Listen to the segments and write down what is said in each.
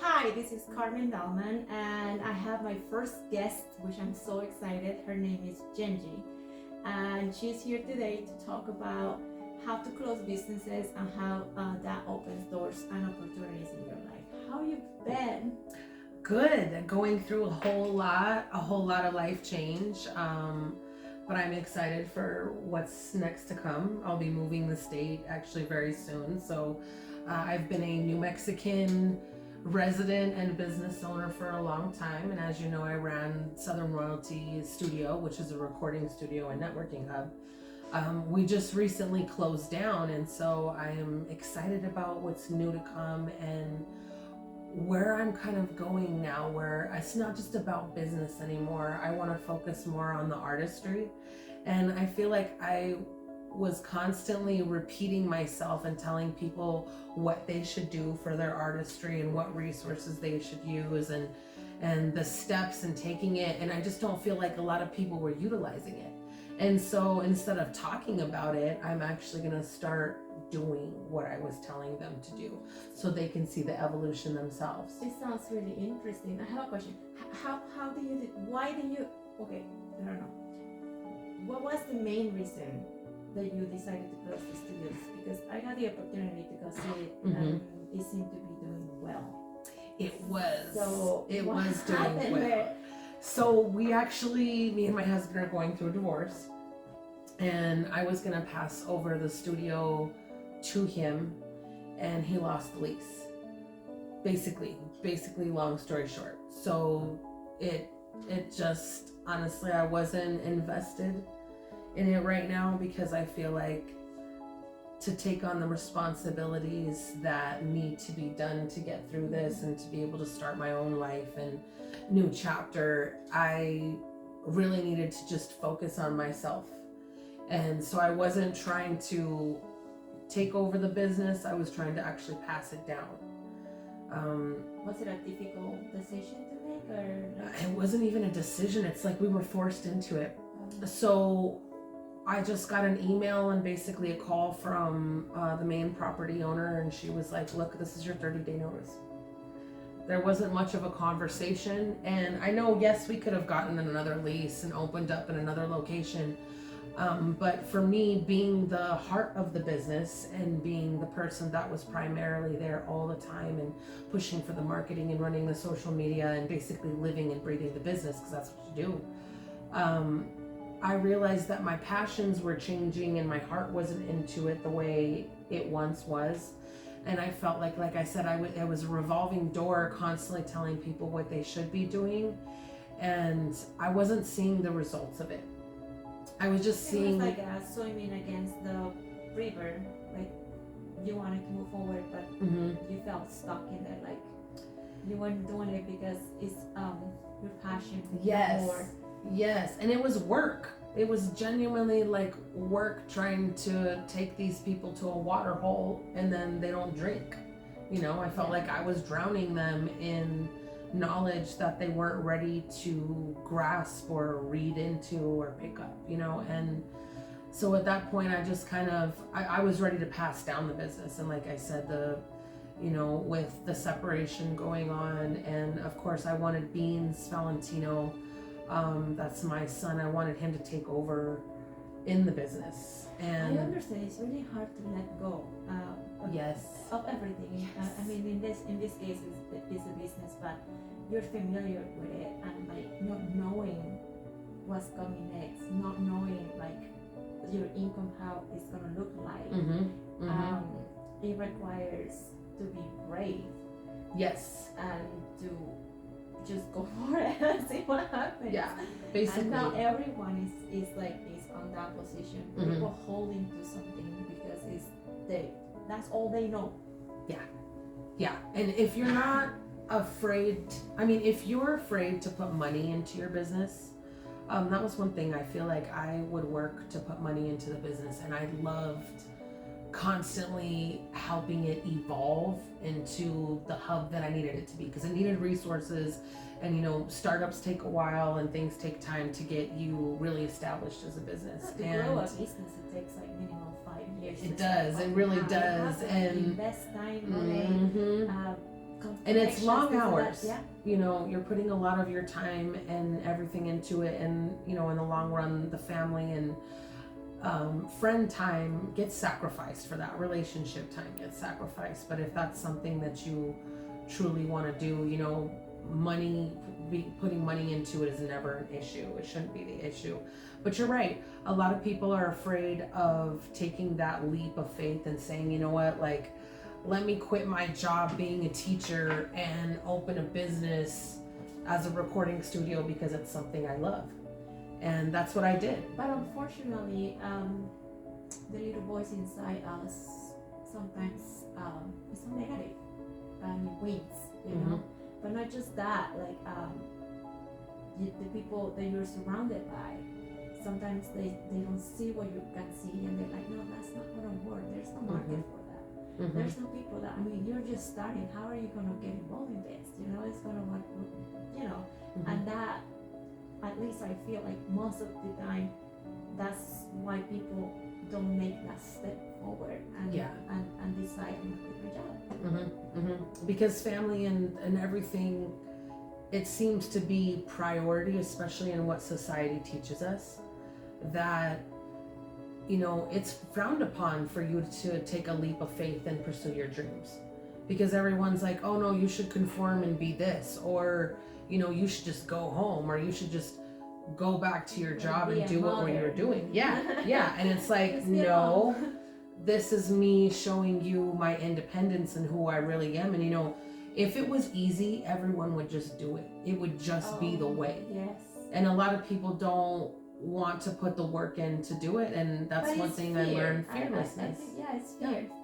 Hi, this is Carmen Bellman, and I have my first guest, which I'm so excited. Her name is Gengi, and she's here today to talk about how to close businesses and how that opens doors and opportunities in your life. How you been? Good. Going through a whole lot of life change. But I'm excited for what's next to come. I'll be moving the state actually very soon. So I've been a New Mexican resident and business owner for a long time. And as you know, I ran Southern Royalty Studio, which is a recording studio and networking hub. We just recently closed down, and so I am excited about what's new to come and where I'm kind of going now, where it's not just about business anymore. I want to focus more on the artistry. And I feel like I was constantly repeating myself and telling people what they should do for their artistry and what resources they should use and the steps and taking it. And I just don't feel like a lot of people were utilizing it. And so instead of talking about it, I'm actually going to start doing what I was telling them to do so they can see the evolution themselves. This sounds really interesting. I have a question. Why do you, okay, I don't know. What was the main reason that you decided to close the studios? Because I had the opportunity to go see it, and it seemed to be doing well. It was. So it what was doing happened well. there? So me and my husband are going through a divorce, and I was going to pass over the studio to him, and he lost the lease. Basically, long story short. So it just, honestly, I wasn't invested in it right now because I feel like to take on the responsibilities that need to be done to get through this and to be able to start my own life and new chapter, I really needed to just focus on myself. And so I wasn't trying to take over the business, I was trying to actually pass it down. Was it a difficult decision to make, or? It wasn't even a decision, it's like we were forced into it. So I just got an email and basically a call from the main property owner, and she was like, look, this is your 30-day notice. There wasn't much of a conversation, and I know, yes, we could have gotten another lease and opened up in another location, but for me, being the heart of the business and being the person that was primarily there all the time and pushing for the marketing and running the social media and basically living and breathing the business, because that's what you do, I realized that my passions were changing and my heart wasn't into it the way it once was. And I felt like I said, it was a revolving door, constantly telling people what they should be doing. And I wasn't seeing the results of it. I was just seeing... It was like swimming against the river. Like you wanted to move forward, but you felt stuck in it. Like you weren't doing it because it's your passion. Yes. More. Yes, and it was work. It was genuinely like work trying to take these people to a water hole and then they don't drink. You know, I felt like I was drowning them in knowledge that they weren't ready to grasp or read into or pick up, you know. And so at that point I just kind of, I was ready to pass down the business. And like I said, with the separation going on, and of course I wanted Beans Valentino, that's my son, I wanted him to take over in the business. And I understand it's really hard to let go of everything. Yes. I mean, in this case it's a business, but you're familiar with it, and like not knowing what's coming next, not knowing like your income, how it's gonna look like. It requires to be brave. Yes. And to just go for it and see what happens. Yeah, basically. And not everyone is on that position. People holding to something because that's all they know. Yeah. And if you're not afraid, if you're afraid to put money into your business, that was one thing I feel like I would work to put money into the business, and I loved constantly helping it evolve into the hub that I needed it to be, because it needed resources, and startups take a while and things take time to get you really established as a business. To grow a business, it takes like minimum 5 years. It does, it really does. And invest time, money, And it's long connections, hours. Yeah. You know, you're putting a lot of your time and everything into it, and you know, in the long run, the family and friend time gets sacrificed for that. Relationship time gets sacrificed. But if that's something that you truly want to do, you know, putting money into it is never an issue. It shouldn't be the issue. But you're right. A lot of people are afraid of taking that leap of faith and saying, you know what, like, let me quit my job being a teacher and open a business as a recording studio because it's something I love. And that's what I did. But unfortunately, the little voice inside us sometimes is so negative and it wins, you know. But not just that, like the people that you're surrounded by, sometimes they don't see what you can see, and they're like, no, that's not gonna work. There's no market for that. There's no people that, I mean, you're just starting. How are you gonna get involved in this? You know, it's gonna work, you know, and that. At least I feel like most of the time, that's why people don't make that step forward and decide on a different job. Because family and everything, it seems to be priority, especially in what society teaches us, that, you know, it's frowned upon for you to take a leap of faith and pursue your dreams. Because everyone's like, oh no, you should conform and be this, or you know, you should just go home, or you should just go back to your job and do what you're doing. Yeah. And it's like, no, this is me showing you my independence and who I really am. And you know, if it was easy, everyone would just do it. It would just be the way. Yes. And a lot of people don't want to put the work in to do it, and that's one thing I learned: fearlessness. It's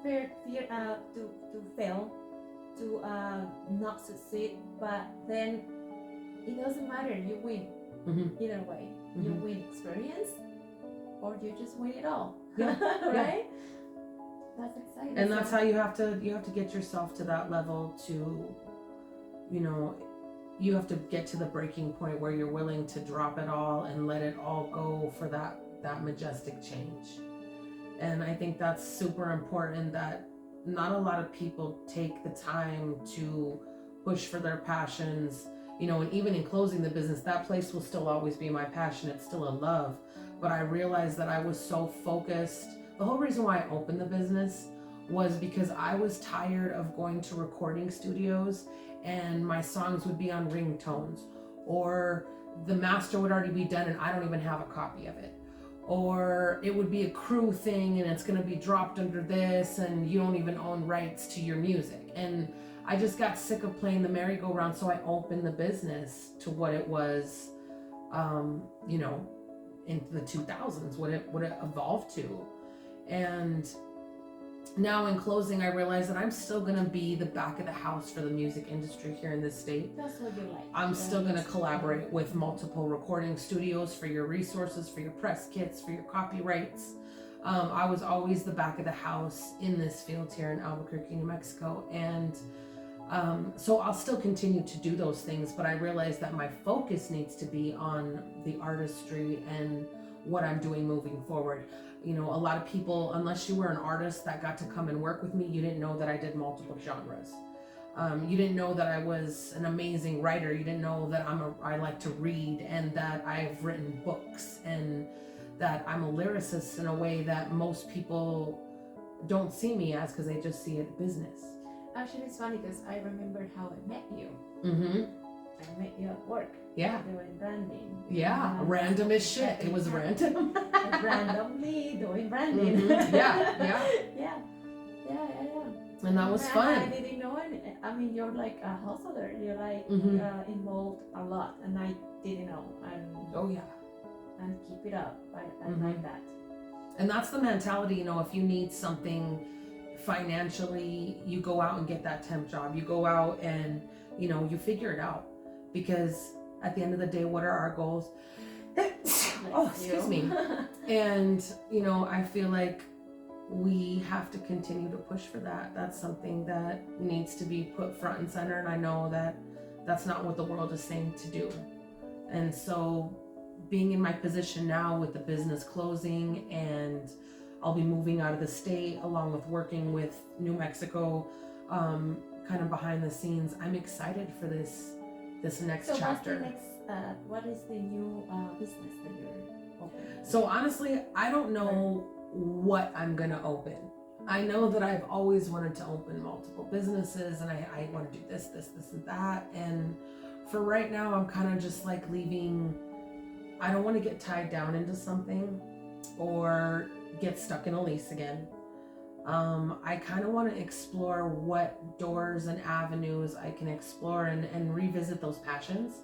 fear to fail, to not succeed, but then it doesn't matter, you win. Either way, you win experience or you just win it all. Right? That's exciting. And that's how you have to get yourself to that level to, you know, you have to get to the breaking point where you're willing to drop it all and let it all go for that majestic change. And I think that's super important, that not a lot of people take the time to push for their passions. You know, and even in closing the business, that place will still always be my passion. It's still a love. But I realized that I was so focused. The whole reason why I opened the business was because I was tired of going to recording studios and my songs would be on ringtones, or the master would already be done and I don't even have a copy of it. Or it would be a crew thing and it's going to be dropped under this and you don't even own rights to your music. And I just got sick of playing the merry-go-round, so I opened the business to what it was, you know, in the 2000s, what it evolved to. And now in closing, I realize that I'm still going to be the back of the house for the music industry here in this state. That's what you like. I'm still going to collaborate with multiple recording studios for your resources, for your press kits, for your copyrights. I was always the back of the house in this field here in Albuquerque, New Mexico. And so I'll still continue to do those things, but I realize that my focus needs to be on the artistry and what I'm doing moving forward. You know, a lot of people, unless you were an artist that got to come and work with me, you didn't know that I did multiple genres. You didn't know that I was an amazing writer. You didn't know that I like to read, and that I've written books, and that I'm a lyricist in a way that most people don't see me as, because they just see it business. Actually, it's funny because I remember how I met you. I met you at work. Yeah. Doing branding. Yeah. Random as shit. It was random. Randomly doing branding. Yeah. And that was fun. I didn't know it. I mean, you're like a hustler. You're like involved a lot, and I didn't know. And keep it up. I like that. And that's the mentality. You know, if you need something financially, you go out and get that temp job. You go out and, you know, you figure it out, because at the end of the day, what are our goals? Excuse me. And, you know, I feel like we have to continue to push for that. That's something that needs to be put front and center. And I know that that's not what the world is saying to do. And so being in my position now with the business closing, and I'll be moving out of the state along with working with New Mexico kind of behind the scenes, I'm excited for this next So chapter. what is the new business that you're opening? So honestly, I don't know what I'm gonna open. I know that I've always wanted to open multiple businesses, and I want to do this, and that. And for right now, I'm kind of just like leaving. I don't want to get tied down into something or get stuck in a lease again. I kind of want to explore what doors and avenues I can explore and revisit those passions,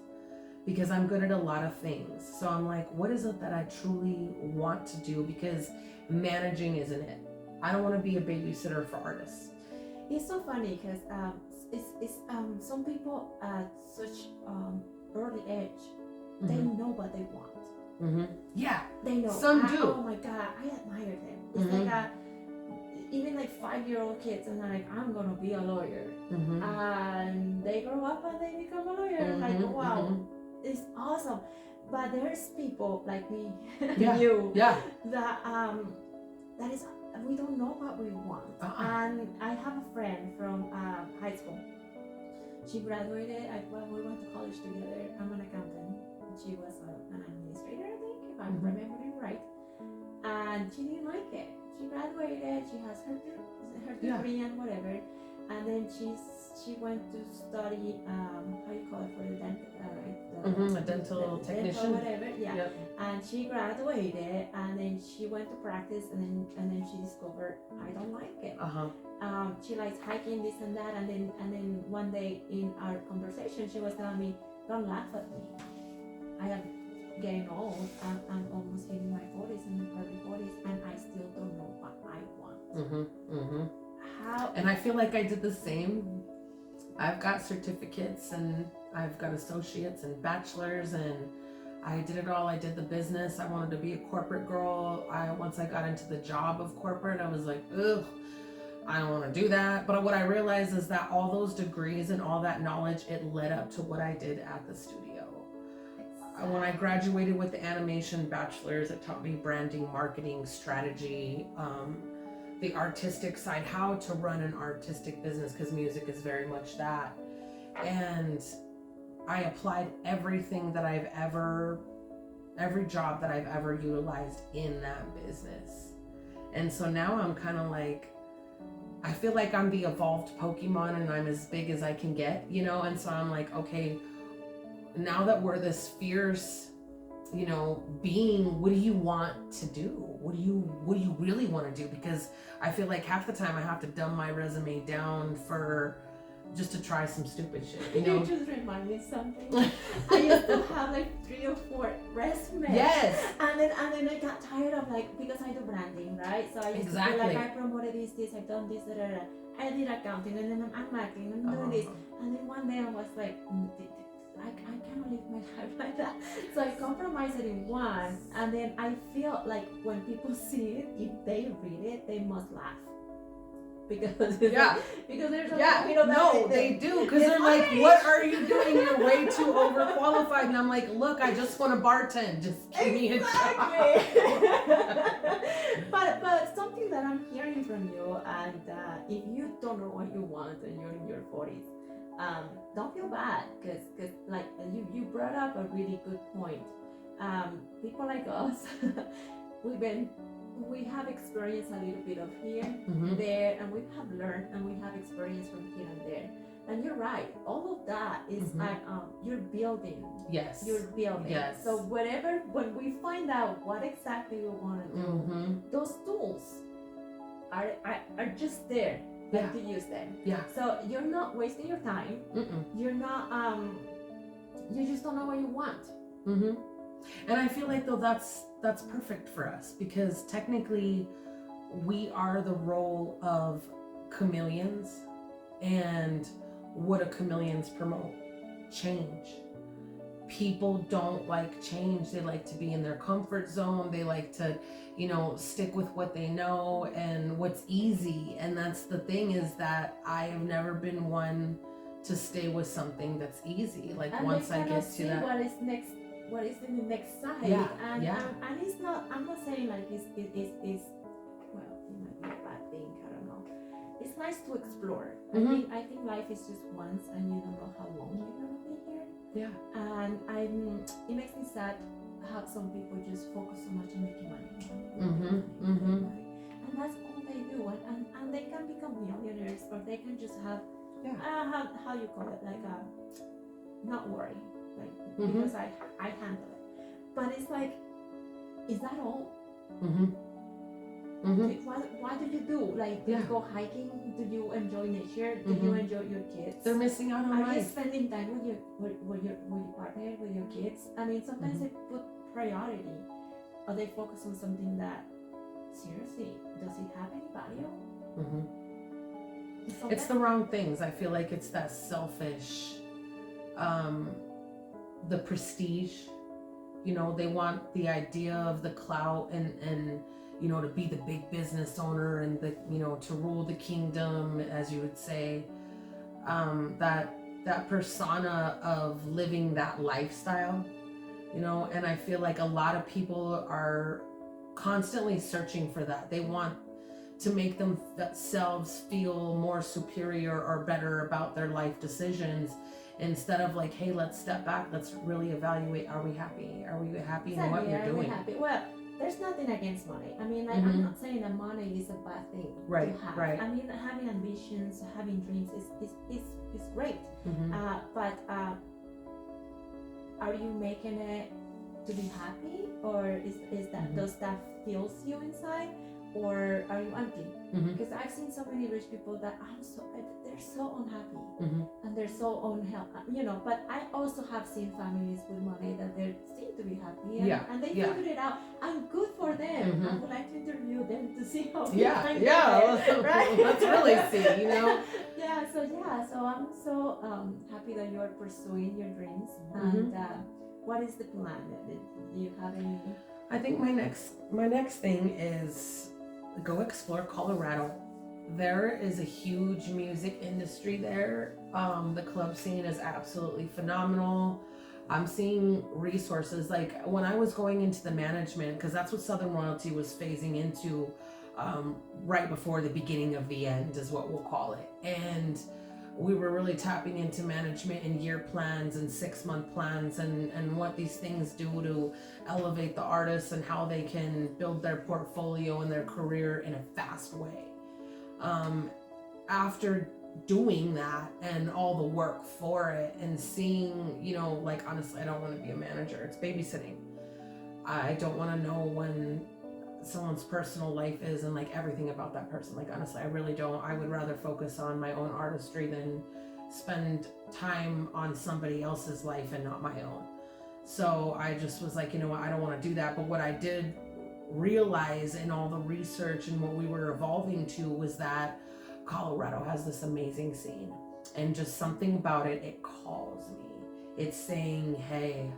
because I'm good at a lot of things. So I'm like, what is it that I truly want to do? Because managing isn't it. I don't want to be a babysitter for artists. It's so funny because it's some people at such early age, they know what they want. Mm-hmm. Yeah, they know. Some do. Oh my God, I admire them. It's like even like 5-year-old kids, and they're like, I'm gonna be a lawyer, and they grow up and they become a lawyer. Like, wow, it's awesome. But there's people like me, you, that is, we don't know what we want. And I have a friend from high school. She graduated. We went to college together. I'm an accountant. She was an administrator, I think, if I'm remembering right. And she didn't like it. She graduated. She has her degree and whatever. And then she went to study how you call it for the dental, a dental technician, whatever. Yeah. Yep. And she graduated, and then she went to practice, and then she discovered, I don't like it. She likes hiking, this and that, and then one day in our conversation, she was telling me, don't laugh at me. I am getting old. I'm almost hitting my 40s and my early 40s, and I still don't know what I want. How? And I feel like I did the same. I've got certificates, and I've got associates and bachelors, and I did it all. I did the business. I wanted to be a corporate girl. Once I got into the job of corporate, I was like, ugh, I don't want to do that. But what I realized is that all those degrees and all that knowledge, it led up to what I did at the studio. When I graduated with the animation bachelor's, it taught me branding, marketing, strategy, the artistic side, how to run an artistic business, because music is very much that. And I applied everything that every job that I've ever utilized in that business. And so now I'm kind of like, I feel like I'm the evolved Pokemon, and I'm as big as I can get, and so I'm like, okay, now that we're this fierce, being, what do you want to do? What do you really want to do? Because I feel like half the time I have to dumb my resume down for just to try some stupid shit. You just remind me of something. I used to have like 3 or 4 resumes. Yes. And then I got tired of, like, because I do branding, right? So I used to be like, I promoted this, I've done this, I did accounting, and then I'm acting, I'm doing this. And then one day I was like, I cannot live my life like that. So I compromised it in one, and then I feel like when people see it, if they read it, they must laugh. Because there's they do, because they're like, what are you doing? You're way too overqualified. And I'm like, look, I just want to bartend. Just give me a job. But something that I'm hearing from you, and if you don't know what you want and you're in your 40s, don't feel bad, because like you brought up a really good point. People like us, we have experienced a little bit of here, there, and we have learned, and we have experience from here and there. And you're right, all of that is you're building. Yes. You're building. Yes. So when we find out what exactly we want to do, those tools are just there. To use them. Yeah. So you're not wasting your time. You're not. You just don't know what you want. And I feel like though that's perfect for us, because technically we are the role of chameleons, and what do chameleons promote? Change. People don't like change. They like to be in their comfort zone. They like to, stick with what they know and what's easy. And that's the thing, is that I have never been one to stay with something that's easy. Like, and once I get to that, what is next? What is in the next side? And it's not. I'm not saying like it's well, it might be a bad thing. I don't know. It's it's nice to explore. Mhm. I think life is just once, and you don't know how long you're gonna be here. Yeah. And it makes me sad how some people just focus so much on making money, Mhm. and that's all they do. And they can become millionaires, or they can just have Yeah. how you call it, like not worry, like Mhm. because I handle it. But it's like, is that all? Mhm. Mhm. What do you do? Like, do Yeah. you go hiking? Do you enjoy nature? Do you enjoy your kids? They're missing out on Are you life. spending time with your partner, with your kids? I mean, sometimes they put priority, or they focus on something that, seriously, does it have any value? Mhm. So It's the wrong things. I feel like it's that selfish, the prestige. You know, they want the idea of the clout and you know, to be the big business owner and the, you know, to rule the kingdom, as you would say. That persona of living that lifestyle, you know, and I feel like a lot of people are constantly searching for that. They want to make themselves feel more superior or better about their life decisions, instead of like, hey, let's step back, let's really evaluate, are we happy in what you're doing? Happy? Well, there's nothing against money. I mean, like, I'm not saying that money is a bad thing Right, to have. right. I mean, having ambitions, having dreams is great. But are you making it to be happy, or is that does that fills you inside, or are you empty? Because I've seen so many rich people that they're so unhappy and they're so unhealthy, you know. But I also have seen families with money that they seem to be happy, and they figured it out, and good for them. I would like to interview them to see how they find it, right? Let's really see, you know. So I'm so happy that you are pursuing your dreams. And what is the plan? Do you have any? I think my next thing is go explore Colorado. There is a huge music industry there. The club scene is absolutely phenomenal. I'm seeing resources, like when I was going into the management, because that's what Southern Royalty was phasing into, right before the beginning of the end is what we'll call it. And we were really tapping into management and year plans and 6-month plans and what these things do to elevate the artists and how they can build their portfolio and their career in a fast way. After doing that and all the work for it and seeing, you know, like, honestly, I don't want to be a manager. It's babysitting. I don't want to know when someone's personal life is and like everything about that person. Like, honestly, I really don't. I would rather focus on my own artistry than spend time on somebody else's life and not my own. So I just was like, you know what, I don't want to do that. But what I did realize in all the research and what we were evolving to was that Colorado has this amazing scene, and just something about it, it calls me. It's saying, hey,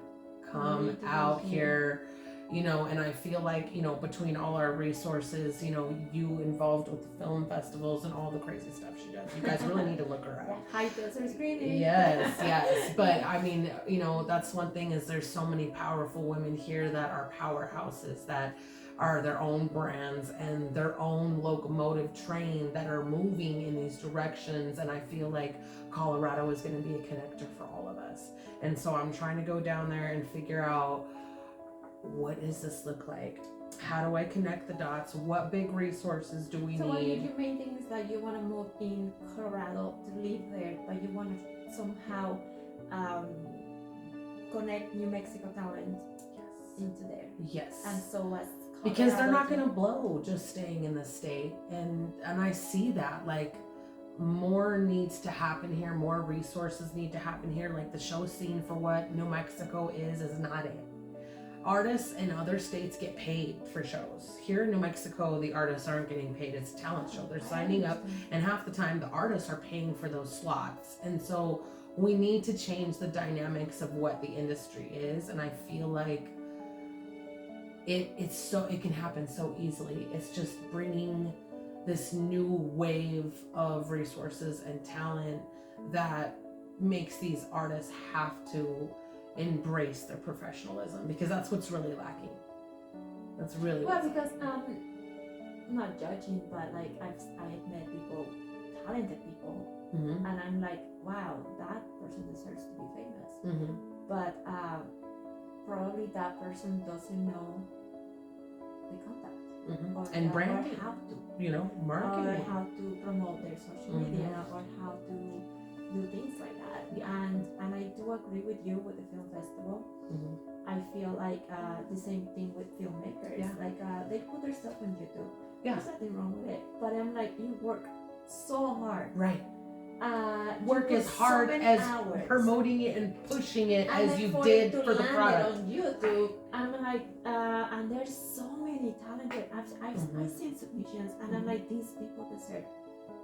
come out here, you know. And I feel like, you know, between all our resources, you know, you involved with the film festivals and all the crazy stuff she does, you guys really need to look her up. High filter screening. Yes. But I mean, you know, that's one thing, is there's so many powerful women here that are powerhouses, that are their own brands and their own locomotive train that are moving in these directions. And I feel like Colorado is going to be a connector for all of us. And so I'm trying to go down there and figure out, what does this look like? How do I connect the dots? What big resources do we need? So your main thing is that you want to move in Colorado to live there, but you want to somehow connect New Mexico talent into there. Yes. And so as because they're not going to blow just staying in the state, and I see that, like, more needs to happen here, more resources need to happen here. Like, the show scene for what New Mexico is not it. Artists in other states get paid for shows. Here in New Mexico, the artists aren't getting paid. It's a talent show. They're signing up, and half the time the artists are paying for those slots. And so we need to change the dynamics of what the industry is, and I feel like it can happen so easily. It's just bringing this new wave of resources and talent that makes these artists have to embrace their professionalism, because that's what's really lacking. That's really because I'm not judging, but like I've met people talented people, Mm-hmm. and I'm like, wow, that person deserves to be famous. Mm-hmm. But probably that person doesn't know the contact Mm-hmm. or, And or branding, how to, or marketing. how to promote their social media, or how to do things like that. And I do agree with you with the film festival. Mm-hmm. I feel like the same thing with filmmakers. Yeah. Like they put their stuff on YouTube. Yeah. There's nothing wrong with it. But I'm like, you work so hard. Right. Work as hard as hours. promoting it and pushing it and as you for did it to for the land product. it on YouTube, I'm like, and there's so many talented. I've seen submissions, and I'm like, these people deserve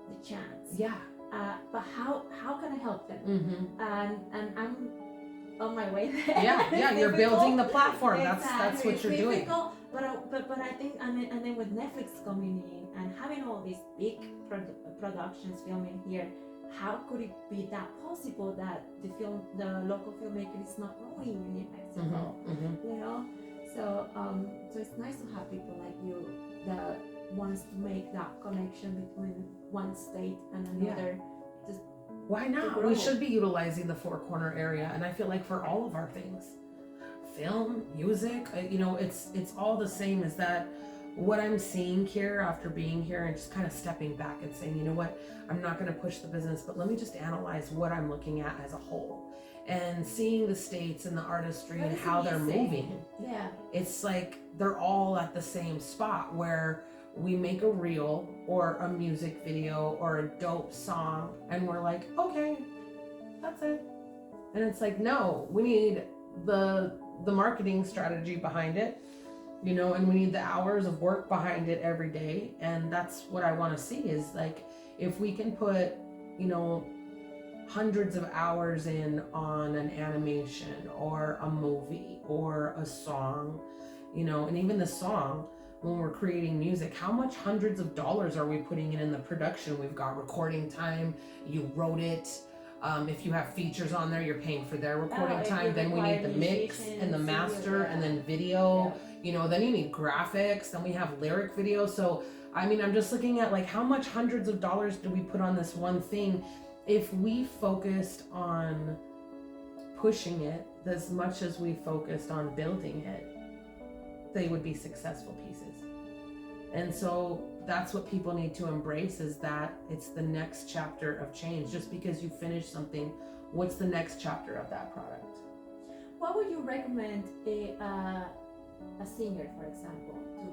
the chance. Yeah. But how can I help them? Mm-hmm. And I'm on my way there. Yeah, you're building the platform. Exactly. That's what you're doing. But I think, and then with Netflix coming in and having all these big productions filming here, how could it be that possible that the local filmmaker is not growing in New Mexico? Mm-hmm. So it's nice to have people like you that wants to make that connection between one state and another. Just why not? We should be utilizing the Four Corner area, and I feel like for all of our things, film, music, it's all the same. Is that what I'm seeing here after being here and just kind of stepping back and saying, you know what, I'm not going to push the business, but let me just analyze what I'm looking at as a whole, and seeing the states and the artistry and how they're moving. Yeah, it's like they're all at the same spot where we make a reel or a music video or a dope song and we're like, okay, that's it. And it's like, no, we need the marketing strategy behind it, and we need the hours of work behind it every day. And that's what I want to see is like, if we can put, hundreds of hours in on an animation or a movie or a song, and even the song, when we're creating music, how much hundreds of dollars are we putting in the production? We've got recording time, you wrote it. If you have features on there, you're paying for their recording time. Then we need the mix and the master and then video, then you need graphics, then we have lyric video. So, I'm just looking at like how much hundreds of dollars do we put on this one thing? If we focused on pushing it as much as we focused on building it, they would be successful pieces. And so that's what people need to embrace, is that it's the next chapter of change. Just because you finish something, what's the next chapter of that product? What would you recommend a singer, for example, to,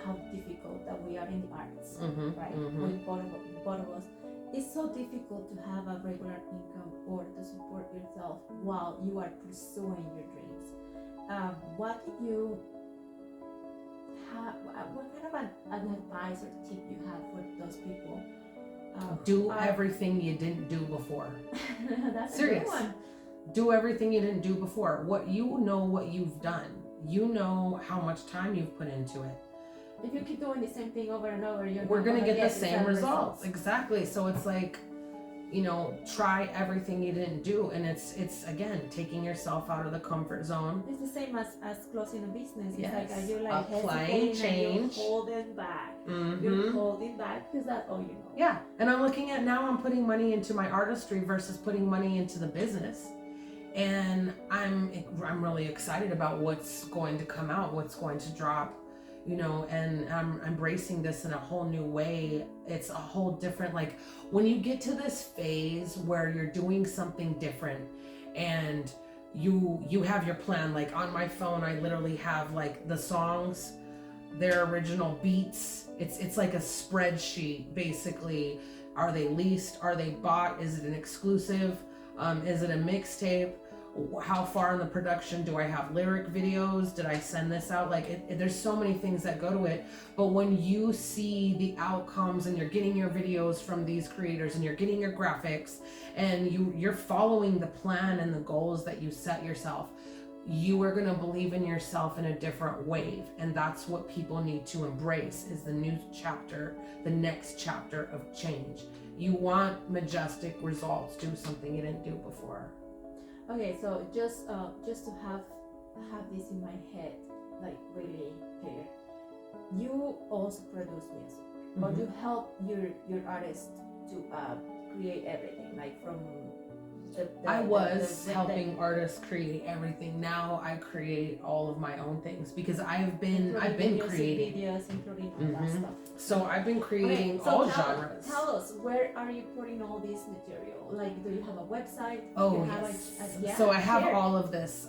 how difficult that we are in the arts, right? With both of us. It's so difficult to have a regular income or to support yourself while you are pursuing your dreams. What kind of an advice or tip you have for those people? Do everything you didn't do before. That's serious. A good one. Do everything you didn't do before. What you've done. You know how much time you've put into it. If you keep doing the same thing over and over, we're going to get the same results. Exactly. So it's like, try everything you didn't do. And it's again, taking yourself out of the comfort zone. It's the same as closing a business. It's yes. like, you're like applying change. You're holding back. You're holding back because that's all you know. Yeah. And I'm looking at now I'm putting money into my artistry versus putting money into the business. And I'm really excited about what's going to come out, what's going to drop. And I'm embracing this in a whole new way. It's a whole different, like when you get to this phase where you're doing something different and you have your plan. Like on my phone, I literally have like the songs, their original beats. It's like a spreadsheet basically. Are they leased? Are they bought? Is it an exclusive? Is it a mixtape? How far in the production do I have lyric videos? Did I send this out? Like there's so many things that go to it. But when you see the outcomes and you're getting your videos from these creators and you're getting your graphics and you're following the plan and the goals that you set yourself, you are going to believe in yourself in a different wave. And that's what people need to embrace, is the new chapter, the next chapter of change. You want majestic results. Do something you didn't do before. Okay, so just to have this in my head, like really clear. You also produce music, or you help your artists to create everything, like from I was helping artists create everything. Now I create all of my own things because I've been creating videos, including all that stuff. So I've been creating genres. Tell us, where are you putting all this material? Like, do you have a website? Oh, yes. So I have all of this.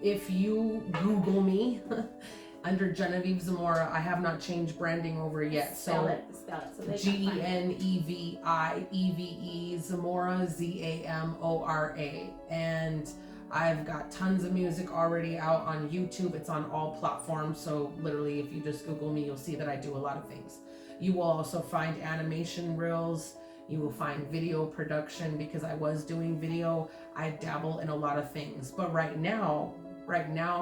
If you Google me under Genevieve Zamora, I have not changed branding over yet. Spell it. So Genevieve Zamora, Zamora. And I've got tons of music already out on YouTube. It's on all platforms. So literally, if you just Google me, you'll see that I do a lot of things. You will also find animation reels. You will find video production because I was doing video. I dabble in a lot of things. But right now,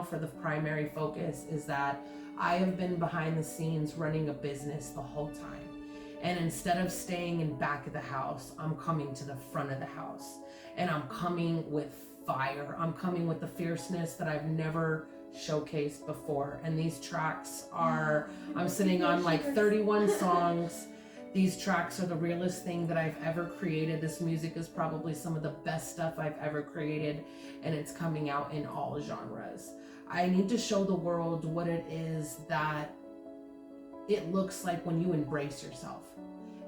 for the primary focus is that I have been behind the scenes running a business the whole time. And instead of staying in back of the house, I'm coming to the front of the house. And I'm coming with fire. I'm coming with the fierceness that I've never showcased before. And these tracks are, I'm sitting on like 31 songs. These tracks are the realest thing that I've ever created. This music is probably some of the best stuff I've ever created, and it's coming out in all genres. I need to show the world what it is that it looks like when you embrace yourself.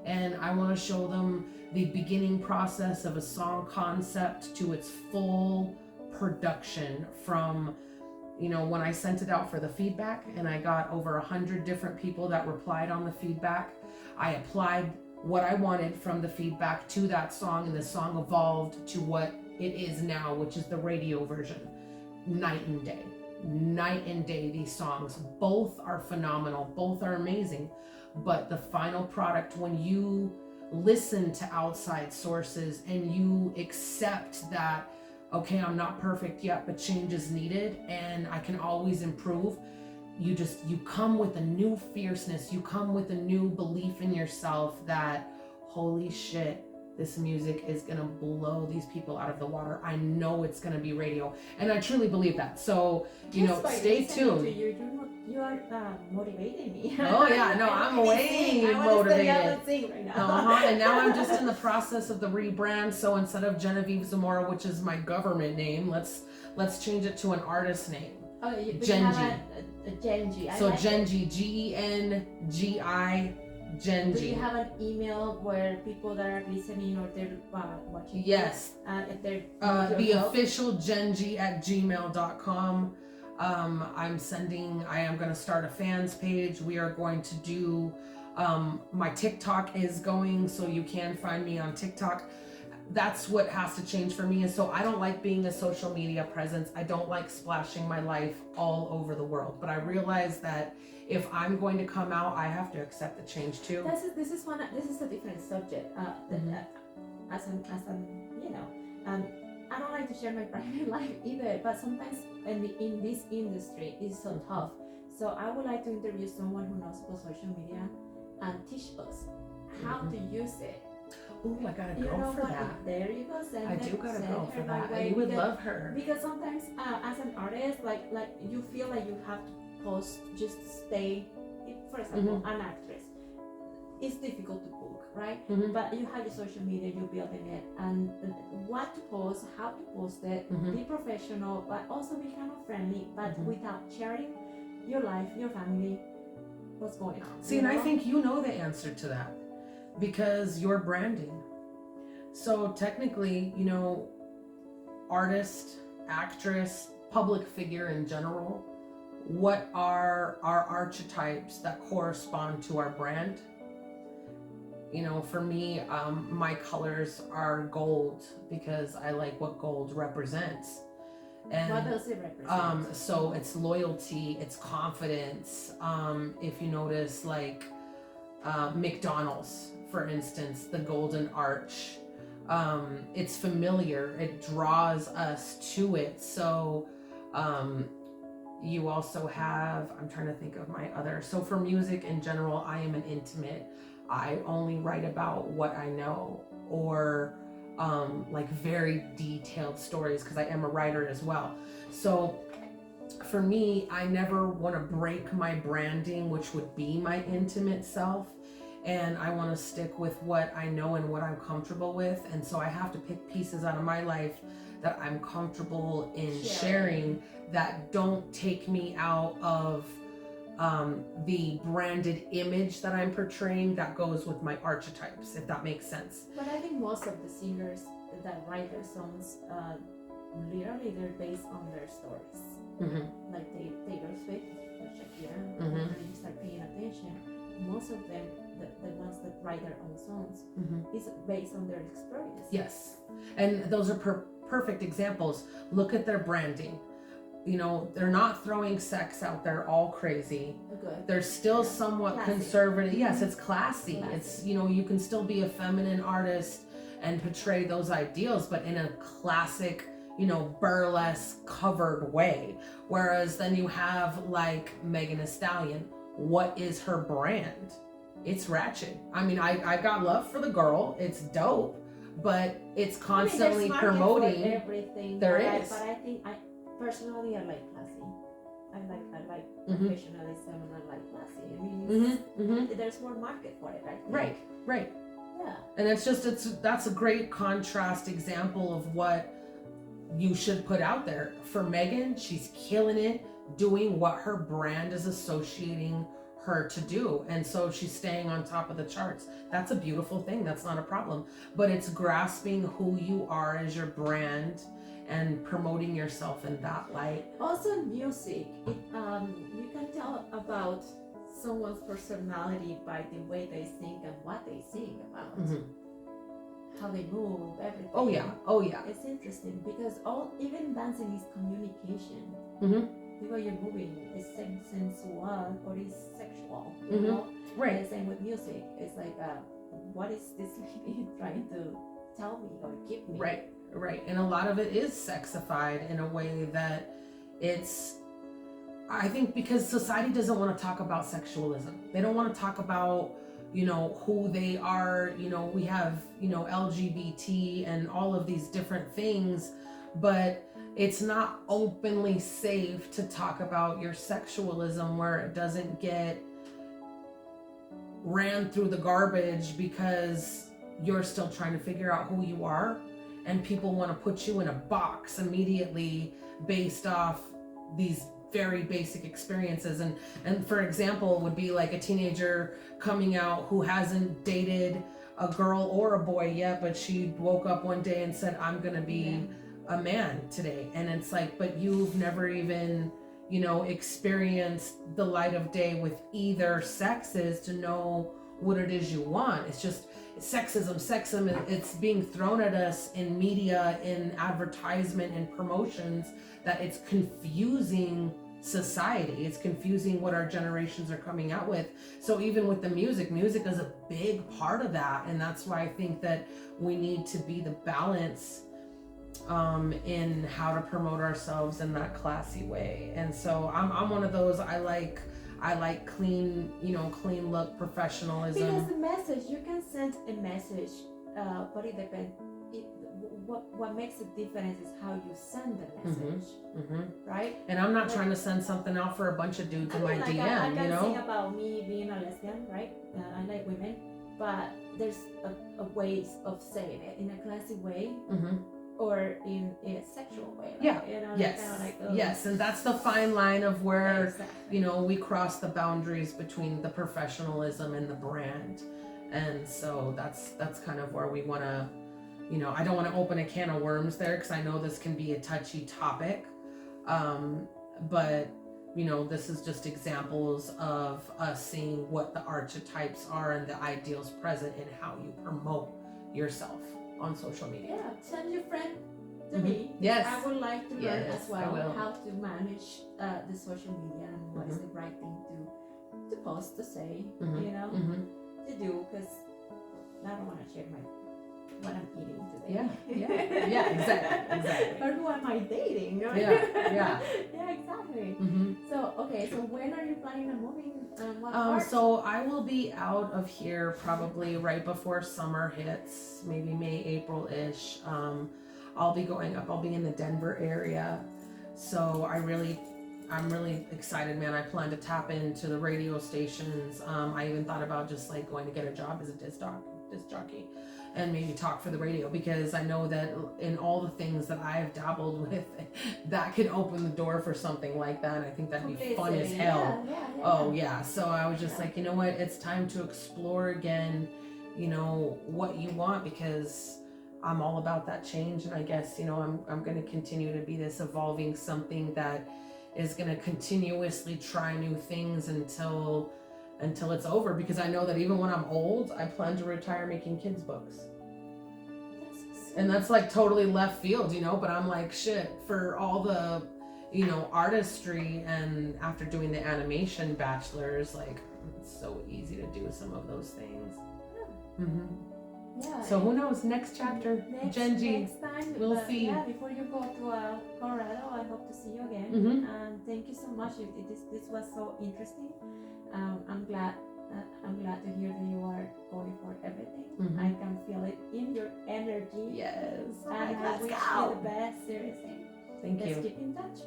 And I want to show them the beginning process of a song concept to its full production from, when I sent it out for the feedback and I got over 100 different people that replied on the feedback. I applied what I wanted from the feedback to that song, and the song evolved to what it is now, which is the radio version. Night and day, these songs. Both are phenomenal, both are amazing. But the final product, when you listen to outside sources and you accept that, okay, I'm not perfect yet, but change is needed and I can always improve. You come with a new fierceness. You come with a new belief in yourself that, holy shit, this music is gonna blow these people out of the water. I know it's gonna be radio, and I truly believe that. So, stay tuned. You are motivating me. Oh yeah, no, I'm way motivated. Right now. And now I'm just in the process of the rebrand. So instead of Genevieve Zamora, which is my government name, let's change it to an artist name. Oh, Gengi. Gengi. So Gengi, Gengi, Gengi. Do you have an email where people that are listening or they're watching? Yes. If they're the official Gengi at gmail.com. I am going to start a fans page. We are going to do, my TikTok is going, so you can find me on TikTok. That's what has to change for me. And so I don't like being a social media presence. I don't like splashing my life all over the world. But I realize that if I'm going to come out, I have to accept the change too. This is a different subject. I don't like to share my private life either, but sometimes in this industry it's so tough. So I would like to interview someone who knows about social media and teach us how to use it. Oh, I got a girl for that. There you go. I do got a girl for that. And you would love her. Because sometimes as an artist, like you feel like you have to post just to stay. For example, an actress. It's difficult to book, right? But you have your social media, you're building it, and what to post, how to post it, be professional, but also be kind of friendly, but without sharing your life, your family, what's going on. See, and I think you know the answer to that because you're branding. So technically, artist, actress, public figure in general, what are our archetypes that correspond to our brand? For me, my colors are gold because I like what gold represents. And what does it represent? So it's loyalty, it's confidence. If you notice, like McDonald's, for instance, the golden arch, it's familiar, it draws us to it. So you also have, I'm trying to think of my other, so for music in general, I am an intimate. I only write about what I know, or like very detailed stories, because I am a writer as well. So for me, I never want to break my branding, which would be my intimate self, and I want to stick with what I know and what I'm comfortable with. And so I have to pick pieces out of my life that I'm comfortable in sharing that don't take me out of the branded image that I'm portraying that goes with my archetypes, if that makes sense. But I think most of the singers that write their songs, literally they're based on their stories. Mm-hmm. Like Taylor Swift or Shakira, Mm-hmm. when you start paying attention, most of them, the ones that write their own songs, Mm-hmm. is based on their experience. Yes, and those are perfect examples. Look at their branding. You know, they're not throwing sex out there all crazy. Good. They're still somewhat classy. Conservative. Yes, it's classy. It's, you know, you can still be a feminine artist and portray those ideals, but in a classic, you know, burlesque covered way. Whereas then you have like Megan Thee Stallion. What is her brand? It's ratchet. I mean, I got love for the girl. It's dope, but it's constantly there's promoting. for everything. There but is. But I think personally, I like classy. I like Mm-hmm. professionalism, and I like classy. I mean, there's more market for it, right? Right. Yeah. And that's a great contrast example of what you should put out there. For Megan, she's killing it, doing what her brand is associating her to do, and so she's staying on top of the charts. That's a beautiful thing. That's not a problem, but it's grasping who you are as your brand and promoting yourself in that light. Also, music. You can tell about someone's personality by the way they sing and what they sing about, how they move, everything. Oh yeah. It's interesting because even dancing is communication. The way you're moving is sensual or is sexual. You know? Right. And same with music. It's like, what is this lady trying to tell me or give me? Right. And a lot of it is sexified in a way that it's, I think, because society doesn't want to talk about sexualism. They don't want to talk about, you know, who they are. You know, we have, you know, LGBT and all of these different things, but it's not openly safe to talk about your sexualism where it doesn't get ran through the garbage because you're still trying to figure out who you are, and people want to put you in a box immediately based off these very basic experiences. And for example, would be like a teenager coming out who hasn't dated a girl or a boy yet, but she woke up one day and said, I'm gonna be a man today. And it's like, but you've never even, you know, experienced the light of day with either sexes to know what it is you want. It's just sexism. It's being thrown at us in media, in advertisement, and promotions, that it's confusing society. It's confusing what our generations are coming out with. So even with the music is a big part of that. And that's why I think that we need to be the balance in how to promote ourselves in that classy way. And so I'm one of those, I like clean, you know, clean look, professionalism. Because the message, you can send a message, but it depends. What makes it different is how you send the message, right? And I'm not trying to send something out for a bunch of dudes in my DM, I you can know? sing about me being a lesbian, right? I like women, but there's a ways of saying it in a classy way. Or in a sexual way. Right? Yeah. You know, Yes. And that's the fine line of where, you know, we cross the boundaries between the professionalism and the brand. And so that's kind of where we want to, you know, I don't want to open a can of worms there, because I know this can be a touchy topic. But, you know, this is just examples of us seeing what the archetypes are and the ideals present in how you promote yourself on social media. Yeah, send your friend to me. Yes. I would like to learn as I well will. how to manage the social media and what is the right thing to post, to say, you know, to do, because I don't want to share what I'm eating today. Yeah, exactly. Or who am I dating? Yeah. Yeah, exactly. So, okay, so when are you planning on moving? What part? So I will be out of here probably right before summer hits, maybe May, April-ish. I'll be going up. I'll be in the Denver area. So I really I'm really excited, man. I plan to tap into the radio stations. I even thought about just like going to get a job as a disc jockey and maybe talk for the radio, because I know that in all the things that I've dabbled with, that could open the door for something like that. And I think that'd be fun as hell. Yeah. Oh yeah. So I was just like, you know what? It's time to explore again, you know, what you want, because I'm all about that change. And I guess, you know, I'm going to continue to be this evolving something that is going to continuously try new things until it's over, because I know that even when I'm old, I plan to retire making kids books. And that's like totally left field, you know, but I'm like, shit, for all the, you know, artistry, and after doing the animation bachelor's, like, it's so easy to do some of those things. Yeah. Mm-hmm. Yeah. So who knows? Next chapter, Gengi. Next time, we'll see. Yeah, before you go to Colorado, I hope to see you again. Mm-hmm. And thank you so much. This was so interesting. I'm glad to hear that you are going for everything. Mm-hmm. I can feel it in your energy. Yes. And I wish you the best. Seriously. Thank you. Let's keep in touch.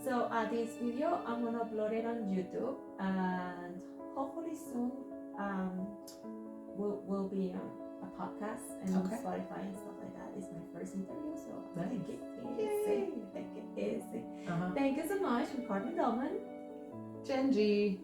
So this video, I'm gonna upload it on YouTube, and hopefully soon will be a podcast and on Spotify and stuff like that. It's my first interview, so nice. Take it easy. Uh-huh. Thank you so much, Carmen Dolman. Gengi.